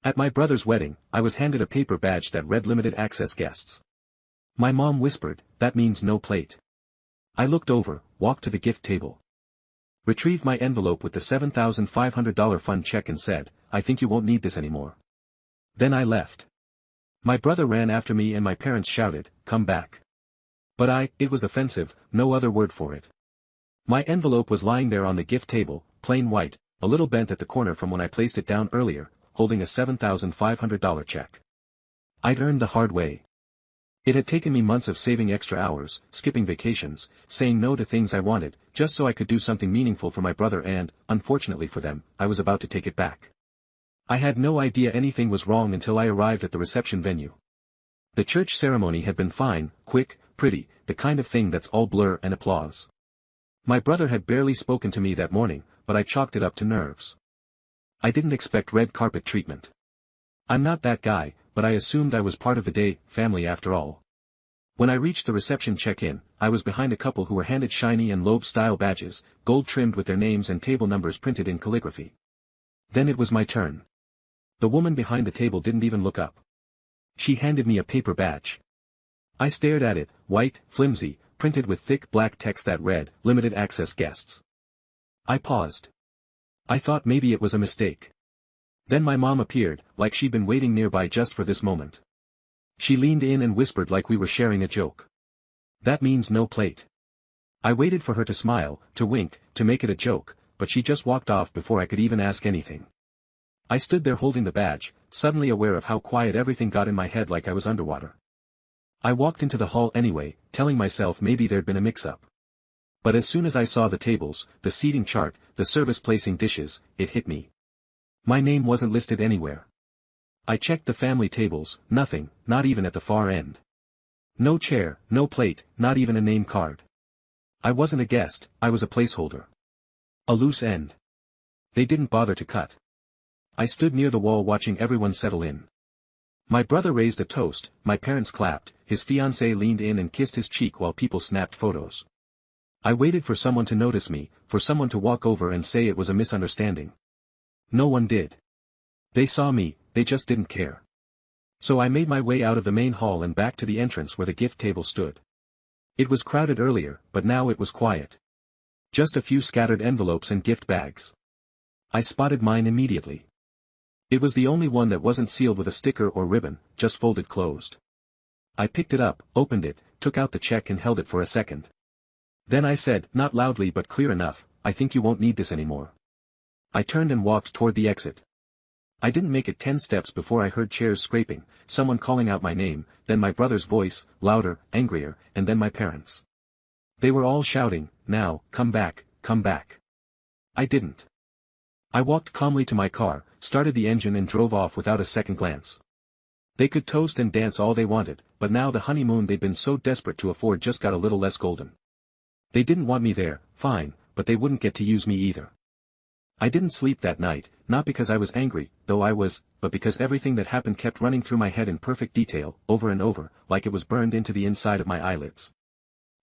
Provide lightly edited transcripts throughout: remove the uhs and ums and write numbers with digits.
At my brother's wedding, I was handed a paper badge that read limited access guests. My mom whispered, "That means no plate." I looked over, walked to the gift table, retrieved my envelope with the $7,500 fund check and said, "I think you won't need this anymore." Then I left. My brother ran after me and my parents shouted, "Come back." But it was offensive, no other word for it. My envelope was lying there on the gift table, plain white, a little bent at the corner from when I placed it down earlier, holding a $7,500 check. I'd earned the hard way. It had taken me months of saving extra hours, skipping vacations, saying no to things I wanted, just so I could do something meaningful for my brother and, unfortunately for them, I was about to take it back. I had no idea anything was wrong until I arrived at the reception venue. The church ceremony had been fine, quick, pretty, the kind of thing that's all blur and applause. My brother had barely spoken to me that morning, but I chalked it up to nerves. I didn't expect red carpet treatment. I'm not that guy, but I assumed I was part of the day, family after all. When I reached the reception check-in, I was behind a couple who were handed shiny and lobe-style badges, gold-trimmed with their names and table numbers printed in calligraphy. Then it was my turn. The woman behind the table didn't even look up. She handed me a paper badge. I stared at it, white, flimsy, printed with thick black text that read, "Limited access guests." I paused. I thought maybe it was a mistake. Then my mom appeared, like she'd been waiting nearby just for this moment. She leaned in and whispered like we were sharing a joke. "That means no plate." I waited for her to smile, to wink, to make it a joke, but she just walked off before I could even ask anything. I stood there holding the badge, suddenly aware of how quiet everything got in my head, like I was underwater. I walked into the hall anyway, telling myself maybe there'd been a mix-up. But as soon as I saw the tables, the seating chart, the service placing dishes, it hit me. My name wasn't listed anywhere. I checked the family tables, nothing, not even at the far end. No chair, no plate, not even a name card. I wasn't a guest, I was a placeholder. A loose end. They didn't bother to cut. I stood near the wall watching everyone settle in. My brother raised a toast, my parents clapped, his fiancée leaned in and kissed his cheek while people snapped photos. I waited for someone to notice me, for someone to walk over and say it was a misunderstanding. No one did. They saw me, they just didn't care. So I made my way out of the main hall and back to the entrance where the gift table stood. It was crowded earlier, but now it was quiet. Just a few scattered envelopes and gift bags. I spotted mine immediately. It was the only one that wasn't sealed with a sticker or ribbon, just folded closed. I picked it up, opened it, took out the check and held it for a second. Then I said, not loudly but clear enough, "I think you won't need this anymore." I turned and walked toward the exit. I didn't make it 10 steps before I heard chairs scraping, someone calling out my name, then my brother's voice, louder, angrier, and then my parents. They were all shouting, "Now, come back, come back." I didn't. I walked calmly to my car, started the engine and drove off without a second glance. They could toast and dance all they wanted, but now the honeymoon they'd been so desperate to afford just got a little less golden. They didn't want me there, fine, but they wouldn't get to use me either. I didn't sleep that night, not because I was angry, though I was, but because everything that happened kept running through my head in perfect detail, over and over, like it was burned into the inside of my eyelids.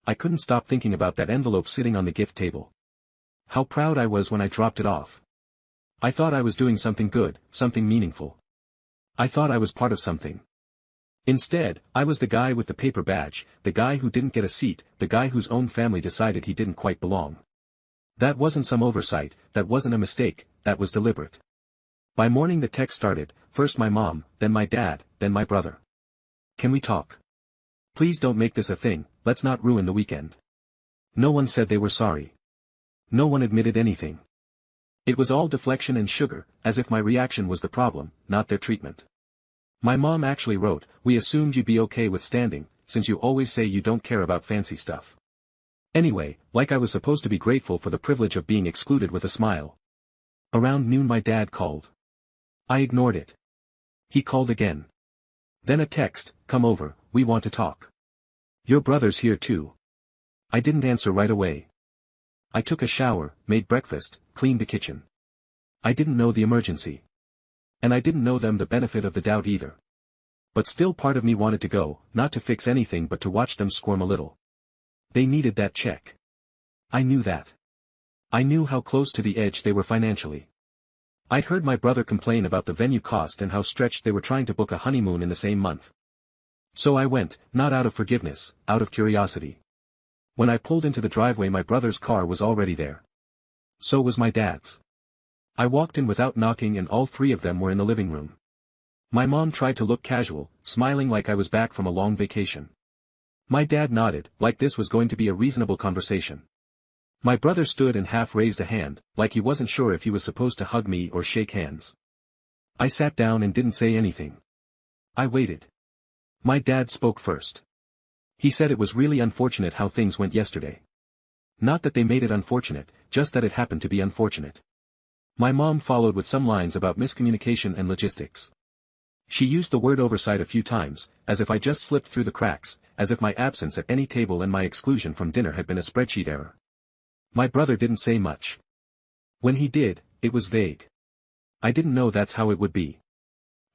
I couldn't stop thinking about that envelope sitting on the gift table. How proud I was when I dropped it off. I thought I was doing something good, something meaningful. I thought I was part of something. Instead, I was the guy with the paper badge, the guy who didn't get a seat, the guy whose own family decided he didn't quite belong. That wasn't some oversight, that wasn't a mistake, that was deliberate. By morning the text started, first my mom, then my dad, then my brother. "Can we talk? Please don't make this a thing, let's not ruin the weekend." No one said they were sorry. No one admitted anything. It was all deflection and sugar, as if my reaction was the problem, not their treatment. My mom actually wrote, "We assumed you'd be okay with standing, since you always say you don't care about fancy stuff." Anyway, like I was supposed to be grateful for the privilege of being excluded with a smile. Around noon my dad called. I ignored it. He called again. Then a text, "Come over, we want to talk. Your brother's here too." I didn't answer right away. I took a shower, made breakfast, cleaned the kitchen. I didn't know the emergency. And I didn't know them the benefit of the doubt either. But still part of me wanted to go, not to fix anything but to watch them squirm a little. They needed that check. I knew that. I knew how close to the edge they were financially. I'd heard my brother complain about the venue cost and how stretched they were trying to book a honeymoon in the same month. So I went, not out of forgiveness, out of curiosity. When I pulled into the driveway, my brother's car was already there. So was my dad's. I walked in without knocking and all three of them were in the living room. My mom tried to look casual, smiling like I was back from a long vacation. My dad nodded, like this was going to be a reasonable conversation. My brother stood and half raised a hand, like he wasn't sure if he was supposed to hug me or shake hands. I sat down and didn't say anything. I waited. My dad spoke first. He said it was really unfortunate how things went yesterday. Not that they made it unfortunate, just that it happened to be unfortunate. My mom followed with some lines about miscommunication and logistics. She used the word oversight a few times, as if I just slipped through the cracks, as if my absence at any table and my exclusion from dinner had been a spreadsheet error. My brother didn't say much. When he did, it was vague. I didn't know that's how it would be.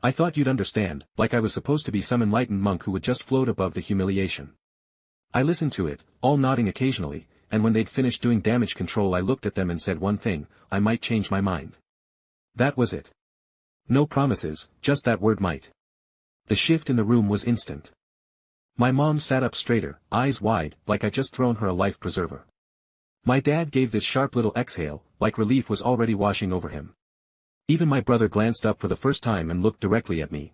I thought you'd understand, like I was supposed to be some enlightened monk who would just float above the humiliation. I listened to it, all nodding occasionally, and when they'd finished doing damage control I looked at them and said one thing: I might change my mind. That was it. No promises, just that word might. The shift in the room was instant. My mom sat up straighter, eyes wide, like I'd just thrown her a life preserver. My dad gave this sharp little exhale, like relief was already washing over him. Even my brother glanced up for the first time and looked directly at me.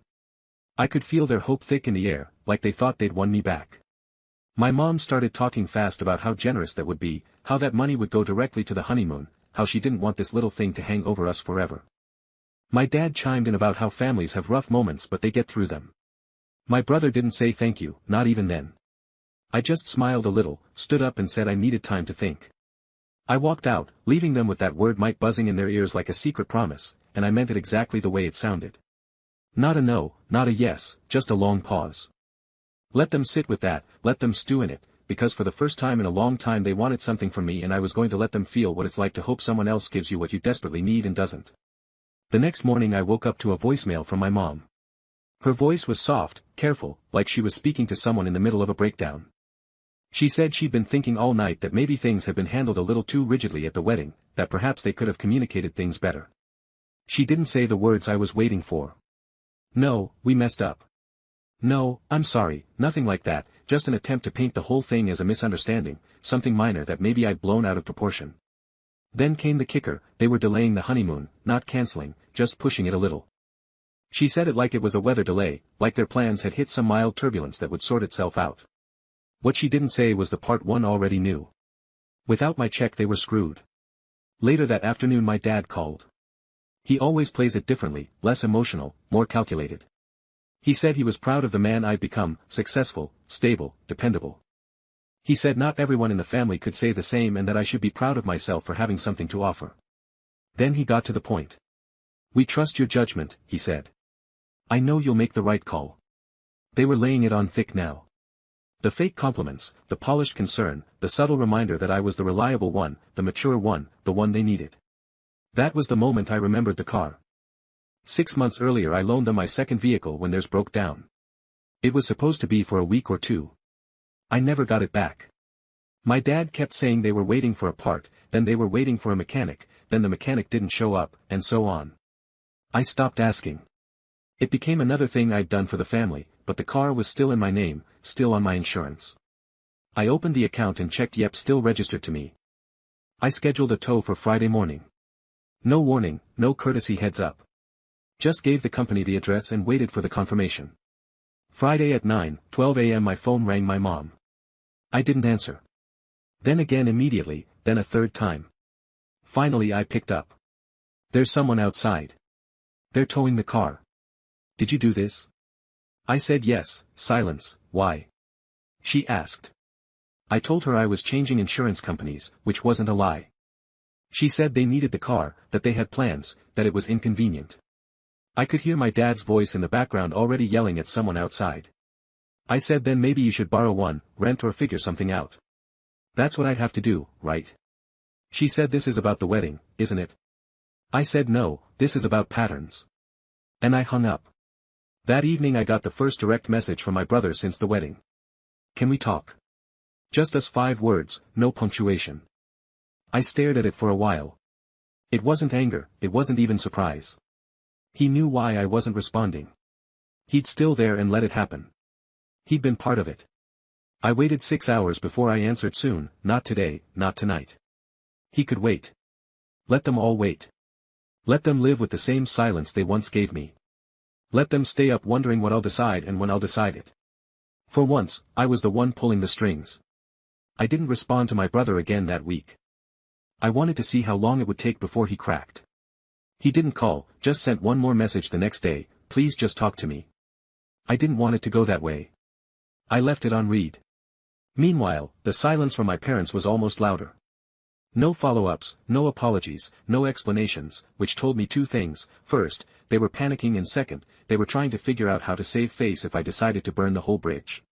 I could feel their hope thick in the air, like they thought they'd won me back. My mom started talking fast about how generous that would be, how that money would go directly to the honeymoon, how she didn't want this little thing to hang over us forever. My dad chimed in about how families have rough moments but they get through them. My brother didn't say thank you, not even then. I just smiled a little, stood up and said I needed time to think. I walked out, leaving them with that word might buzzing in their ears like a secret promise, and I meant it exactly the way it sounded. Not a no, not a yes, just a long pause. Let them sit with that, let them stew in it, because for the first time in a long time they wanted something from me and I was going to let them feel what it's like to hope someone else gives you what you desperately need and doesn't. The next morning I woke up to a voicemail from my mom. Her voice was soft, careful, like she was speaking to someone in the middle of a breakdown. She said she'd been thinking all night that maybe things had been handled a little too rigidly at the wedding, that perhaps they could have communicated things better. She didn't say the words I was waiting for. No, we messed up. No, I'm sorry, nothing like that, just an attempt to paint the whole thing as a misunderstanding, something minor that maybe I'd blown out of proportion. Then came the kicker: they were delaying the honeymoon, not canceling, just pushing it a little. She said it like it was a weather delay, like their plans had hit some mild turbulence that would sort itself out. What she didn't say was the part one already knew. Without my check they were screwed. Later that afternoon my dad called. He always plays it differently, less emotional, more calculated. He said he was proud of the man I'd become, successful, stable, dependable. He said not everyone in the family could say the same and that I should be proud of myself for having something to offer. Then he got to the point. We trust your judgment, he said. I know you'll make the right call. They were laying it on thick now. The fake compliments, the polished concern, the subtle reminder that I was the reliable one, the mature one, the one they needed. That was the moment I remembered the car. 6 months earlier I loaned them my second vehicle when theirs broke down. It was supposed to be for a week or two. I never got it back. My dad kept saying they were waiting for a part, then they were waiting for a mechanic, then the mechanic didn't show up, and so on. I stopped asking. It became another thing I'd done for the family, but the car was still in my name, still on my insurance. I opened the account and checked, yep, still registered to me. I scheduled a tow for Friday morning. No warning, no courtesy heads up. Just gave the company the address and waited for the confirmation. Friday at 9:12 a.m. my phone rang. My mom. I didn't answer. Then again immediately, then a third time. Finally I picked up. There's someone outside. They're towing the car. Did you do this? I said yes. Silence. Why? She asked. I told her I was changing insurance companies, which wasn't a lie. She said they needed the car, that they had plans, that it was inconvenient. I could hear my dad's voice in the background already yelling at someone outside. I said then maybe you should borrow one, rent or figure something out. That's what I'd have to do, right? She said this is about the wedding, isn't it? I said no, this is about patterns. And I hung up. That evening I got the first direct message from my brother since the wedding. Can we talk? Just us 5 words, no punctuation. I stared at it for a while. It wasn't anger, it wasn't even surprise. He knew why I wasn't responding. He'd still there and let it happen. He'd been part of it. I waited 6 hours before I answered soon, not today, not tonight. He could wait. Let them all wait. Let them live with the same silence they once gave me. Let them stay up wondering what I'll decide and when I'll decide it. For once, I was the one pulling the strings. I didn't respond to my brother again that week. I wanted to see how long it would take before he cracked. He didn't call, just sent one more message the next day, please just talk to me. I didn't want it to go that way. I left it on read. Meanwhile, the silence from my parents was almost louder. No follow-ups, no apologies, no explanations, which told me two things: first, they were panicking, and second, they were trying to figure out how to save face if I decided to burn the whole bridge.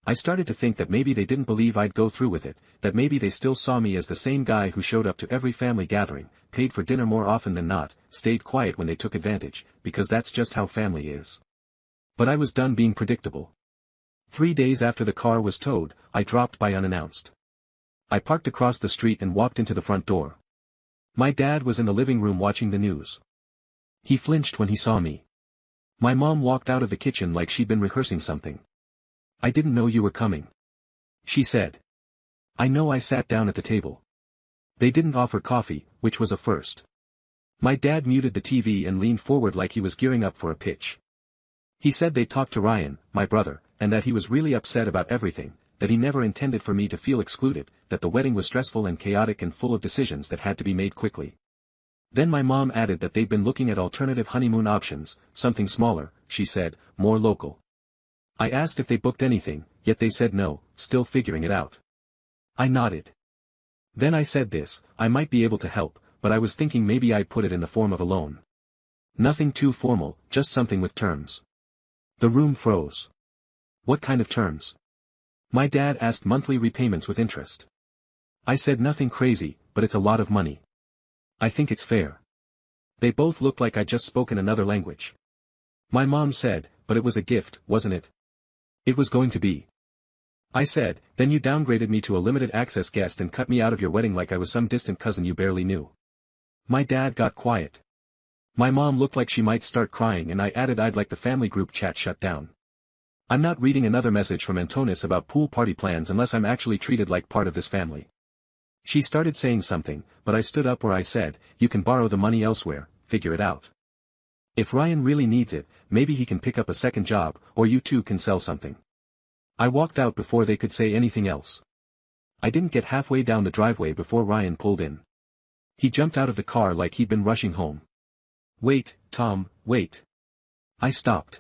I started to think that maybe they didn't believe I'd go through with it, that maybe they still saw me as the same guy who showed up to every family gathering, paid for dinner more often than not, stayed quiet when they took advantage, because that's just how family is. But I was done being predictable. 3 days after the car was towed, I dropped by unannounced. I parked across the street and walked into the front door. My dad was in the living room watching the news. He flinched when he saw me. My mom walked out of the kitchen like she'd been rehearsing something. I didn't know you were coming, she said. I know. I sat down at the table. They didn't offer coffee, which was a first. My dad muted the TV and leaned forward like he was gearing up for a pitch. He said they talked to Ryan, my brother, and that he was really upset about everything, that he never intended for me to feel excluded, that the wedding was stressful and chaotic and full of decisions that had to be made quickly. Then my mom added that they'd been looking at alternative honeymoon options, something smaller, she said, more local. I asked if they booked anything, yet they said no, still figuring it out. I nodded. Then I said this: I might be able to help, but I was thinking maybe I'd put it in the form of a loan. Nothing too formal, just something with terms. The room froze. What kind of terms? My dad asked. Monthly repayments with interest. I said nothing crazy, but it's a lot of money. I think it's fair. They both looked like I'd just spoken another language. My mom said, but it was a gift, wasn't it? It was going to be. I said, then you downgraded me to a limited access guest and cut me out of your wedding like I was some distant cousin you barely knew. My dad got quiet. My mom looked like she might start crying, and I added I'd like the family group chat shut down. I'm not reading another message from Antonis about pool party plans unless I'm actually treated like part of this family. She started saying something, but I stood up where I said, you can borrow the money elsewhere, figure it out. If Ryan really needs it, maybe he can pick up a second job, or you two can sell something. I walked out before they could say anything else. I didn't get halfway down the driveway before Ryan pulled in. He jumped out of the car like he'd been rushing home. Wait, Tom, wait. I stopped.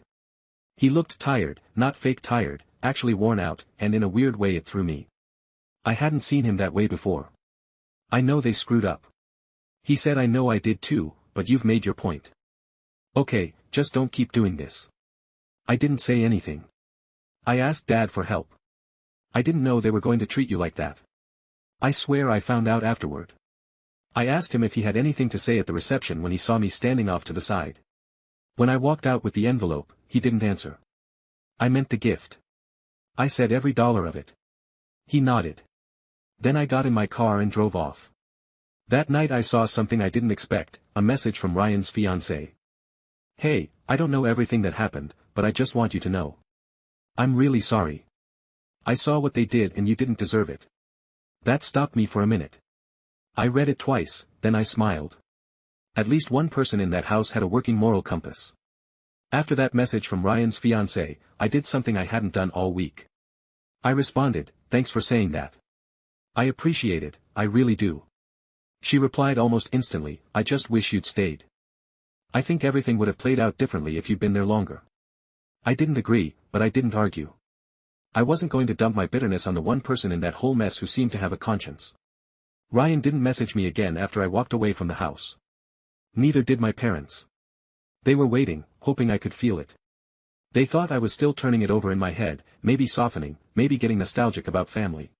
He looked tired, not fake tired, actually worn out, and in a weird way it threw me. I hadn't seen him that way before. I know they screwed up. He said. I know I did too, but you've made your point. Okay, just don't keep doing this. I didn't say anything. I asked Dad for help. I didn't know they were going to treat you like that. I swear I found out afterward. I asked him if he had anything to say at the reception when he saw me standing off to the side. When I walked out with the envelope, he didn't answer. I meant the gift. I said every dollar of it. He nodded. Then I got in my car and drove off. That night I saw something I didn't expect, a message from Ryan's fiancée. Hey, I don't know everything that happened, but I just want you to know. I'm really sorry. I saw what they did and you didn't deserve it. That stopped me for a minute. I read it twice, then I smiled. At least one person in that house had a working moral compass. After that message from Ryan's fiancée, I did something I hadn't done all week. I responded, thanks for saying that. I appreciate it, I really do. She replied almost instantly, I just wish you'd stayed. I think everything would have played out differently if you'd been there longer. I didn't agree, but I didn't argue. I wasn't going to dump my bitterness on the one person in that whole mess who seemed to have a conscience. Ryan didn't message me again after I walked away from the house. Neither did my parents. They were waiting, hoping I could feel it. They thought I was still turning it over in my head, maybe softening, maybe getting nostalgic about family.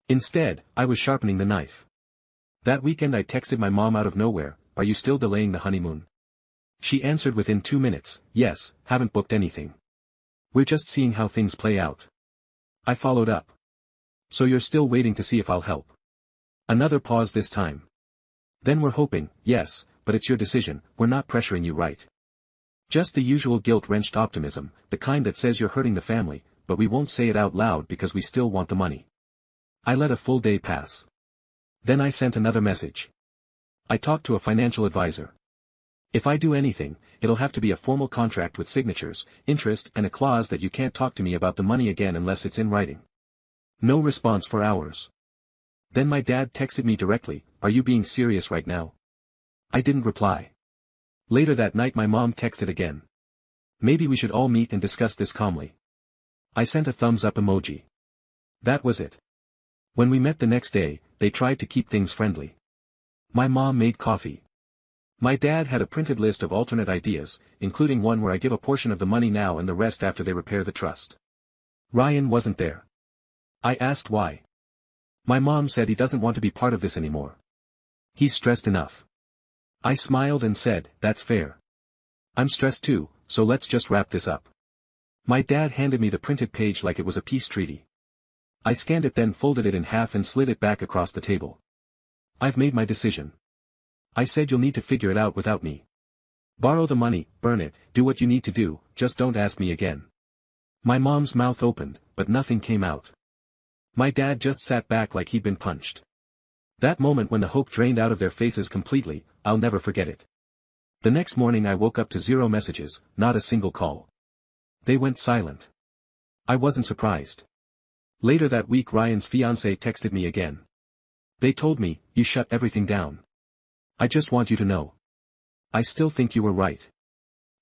Instead, I was sharpening the knife. That weekend I texted my mom out of nowhere, are you still delaying the honeymoon? She answered within 2 minutes, yes, haven't booked anything. We're just seeing how things play out. I followed up. So you're still waiting to see if I'll help? Another pause this time. Then we're hoping, yes, but it's your decision, we're not pressuring you, right? Just the usual guilt-wrenched optimism, the kind that says you're hurting the family, but we won't say it out loud because we still want the money. I let a full day pass. Then I sent another message. I talked to a financial advisor. If I do anything, it'll have to be a formal contract with signatures, interest and a clause that you can't talk to me about the money again unless it's in writing. No response for hours. Then my dad texted me directly, "Are you being serious right now?" I didn't reply. Later that night my mom texted again. "Maybe we should all meet and discuss this calmly." I sent a thumbs up emoji. That was it. When we met the next day, they tried to keep things friendly. My mom made coffee. My dad had a printed list of alternate ideas, including one where I give a portion of the money now and the rest after they repair the trust. Ryan wasn't there. I asked why. My mom said he doesn't want to be part of this anymore. He's stressed enough. I smiled and said, "That's fair. I'm stressed too, so let's just wrap this up." My dad handed me the printed page like it was a peace treaty. I scanned it, then folded it in half and slid it back across the table. "I've made my decision. I said you'll need to figure it out without me. Borrow the money, burn it, do what you need to do, just don't ask me again." My mom's mouth opened, but nothing came out. My dad just sat back like he'd been punched. That moment when the hope drained out of their faces completely, I'll never forget it. The next morning I woke up to 0 messages, not a single call. They went silent. I wasn't surprised. Later that week Ryan's fiancée texted me again. "They told me, you shut everything down. I just want you to know. I still think you were right."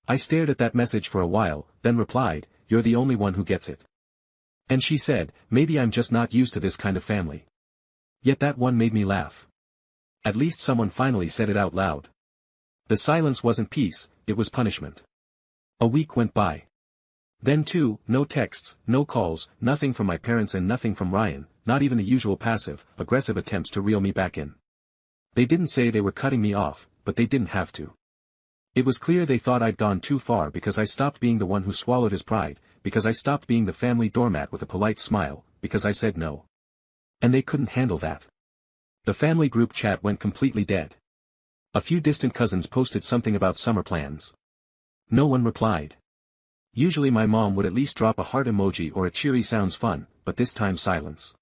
I stared at that message for a while, then replied, "You're the only one who gets it." And she said, "Maybe I'm just not used to this kind of family." Yet that one made me laugh. At least someone finally said it out loud. The silence wasn't peace, it was punishment. A week went by. Then too, no texts, no calls, nothing from my parents and nothing from Ryan, not even the usual passive-aggressive attempts to reel me back in. They didn't say they were cutting me off, but they didn't have to. It was clear they thought I'd gone too far because I stopped being the one who swallowed his pride, because I stopped being the family doormat with a polite smile, because I said no. And they couldn't handle that. The family group chat went completely dead. A few distant cousins posted something about summer plans. No one replied. Usually my mom would at least drop a heart emoji or a cheery "sounds fun," but this time silence.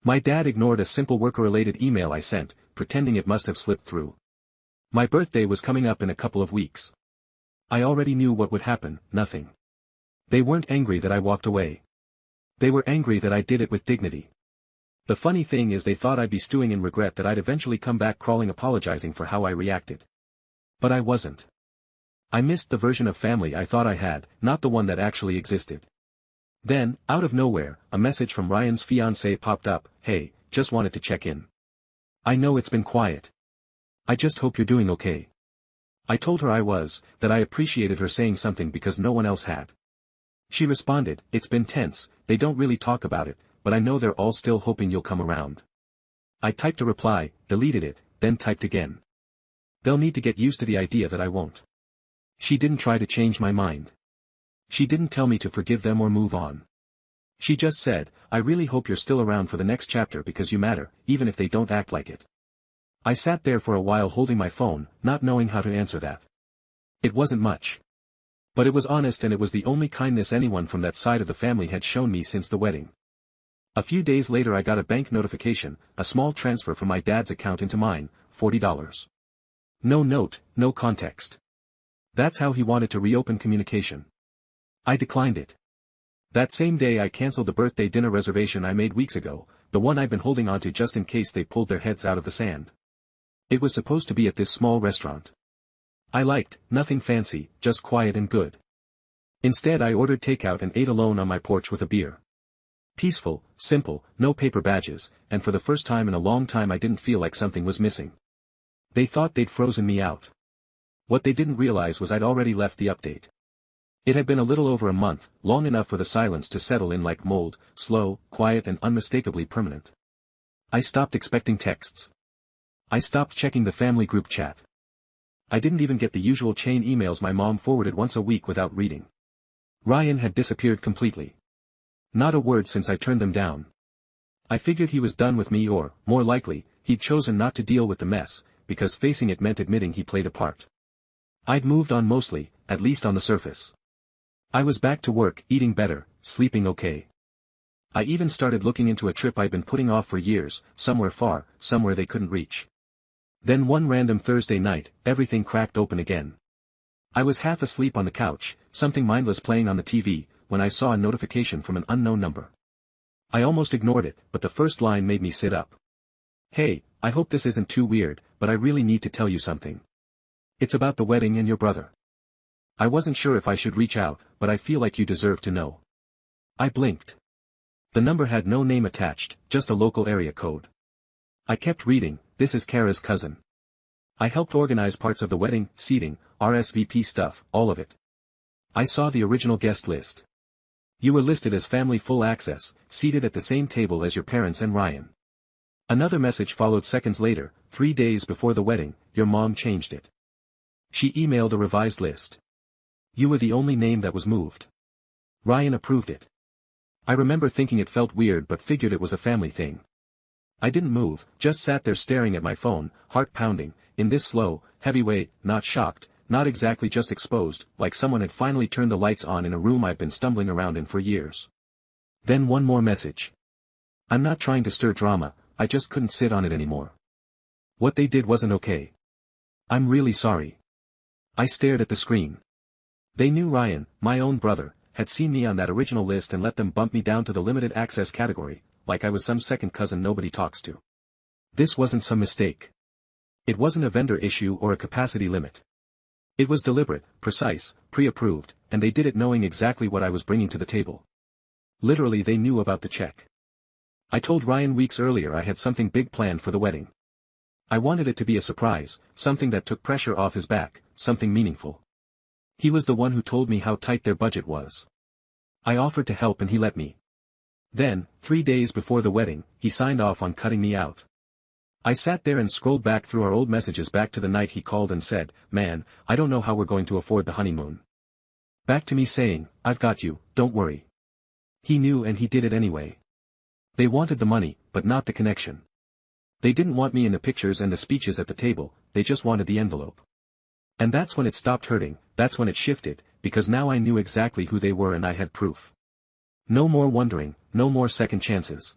My dad ignored a simple work-related email I sent, pretending it must have slipped through. My birthday was coming up in a couple of weeks. I already knew what would happen, nothing. They weren't angry that I walked away. They were angry that I did it with dignity. The funny thing is they thought I'd be stewing in regret that I'd eventually come back crawling apologizing for how I reacted. But I wasn't. I missed the version of family I thought I had, not the one that actually existed. Then, out of nowhere, a message from Ryan's fiancée popped up, "Hey, just wanted to check in. I know it's been quiet. I just hope you're doing okay." I told her I was, that I appreciated her saying something because no one else had. She responded, "It's been tense, they don't really talk about it, but I know they're all still hoping you'll come around." I typed a reply, deleted it, then typed again. "They'll need to get used to the idea that I won't." She didn't try to change my mind. She didn't tell me to forgive them or move on. She just said, "I really hope you're still around for the next chapter because you matter, even if they don't act like it." I sat there for a while holding my phone, not knowing how to answer that. It wasn't much. But it was honest, and it was the only kindness anyone from that side of the family had shown me since the wedding. A few days later I got a bank notification, a small transfer from my dad's account into mine, $40. No note, no context. That's how he wanted to reopen communication. I declined it. That same day I canceled the birthday dinner reservation I made weeks ago, the one I'd been holding on to just in case they pulled their heads out of the sand. It was supposed to be at this small restaurant. I liked, nothing fancy, just quiet and good. Instead I ordered takeout and ate alone on my porch with a beer. Peaceful, simple, no paper badges, and for the first time in a long time I didn't feel like something was missing. They thought they'd frozen me out. What they didn't realize was I'd already left the update. It had been a little over a month, long enough for the silence to settle in like mold, slow, quiet and unmistakably permanent. I stopped expecting texts. I stopped checking the family group chat. I didn't even get the usual chain emails my mom forwarded once a week without reading. Ryan had disappeared completely. Not a word since I turned them down. I figured he was done with me or, more likely, he'd chosen not to deal with the mess, because facing it meant admitting he played a part. I'd moved on mostly, at least on the surface. I was back to work, eating better, sleeping okay. I even started looking into a trip I'd been putting off for years, somewhere far, somewhere they couldn't reach. Then one random Thursday night, everything cracked open again. I was half asleep on the couch, something mindless playing on the TV, when I saw a notification from an unknown number. I almost ignored it, but the first line made me sit up. "Hey, I hope this isn't too weird, but I really need to tell you something. It's about the wedding and your brother. I wasn't sure if I should reach out, but I feel like you deserve to know." I blinked. The number had no name attached, just a local area code. I kept reading. "This is Kara's cousin. I helped organize parts of the wedding, seating, RSVP stuff, all of it. I saw the original guest list. You were listed as family full access, seated at the same table as your parents and Ryan." Another message followed seconds later. 3 days before the wedding, your mom changed it. She emailed a revised list. You were the only name that was moved. Ryan approved it. I remember thinking it felt weird but figured it was a family thing. I didn't move, just sat there staring at my phone, heart pounding, in this slow, heavy way, not shocked, not exactly just exposed, like someone had finally turned the lights on in a room I've been stumbling around in for years. Then one more message. "I'm not trying to stir drama, I just couldn't sit on it anymore. What they did wasn't okay. I'm really sorry." I stared at the screen. They knew Ryan, my own brother, had seen me on that original list and let them bump me down to the limited access category, like I was some second cousin nobody talks to. This wasn't some mistake. It wasn't a vendor issue or a capacity limit. It was deliberate, precise, pre-approved, and they did it knowing exactly what I was bringing to the table. Literally they knew about the check. I told Ryan weeks earlier I had something big planned for the wedding. I wanted it to be a surprise, something that took pressure off his back, something meaningful. He was the one who told me how tight their budget was. I offered to help and he let me. Then, 3 days before the wedding, he signed off on cutting me out. I sat there and scrolled back through our old messages back to the night he called and said, "Man, I don't know how we're going to afford the honeymoon." Back to me saying, "I've got you, don't worry." He knew and he did it anyway. They wanted the money, but not the connection. They didn't want me in the pictures and the speeches at the table, they just wanted the envelope. And that's when it stopped hurting, that's when it shifted, because now I knew exactly who they were and I had proof. No more wondering, no more second chances.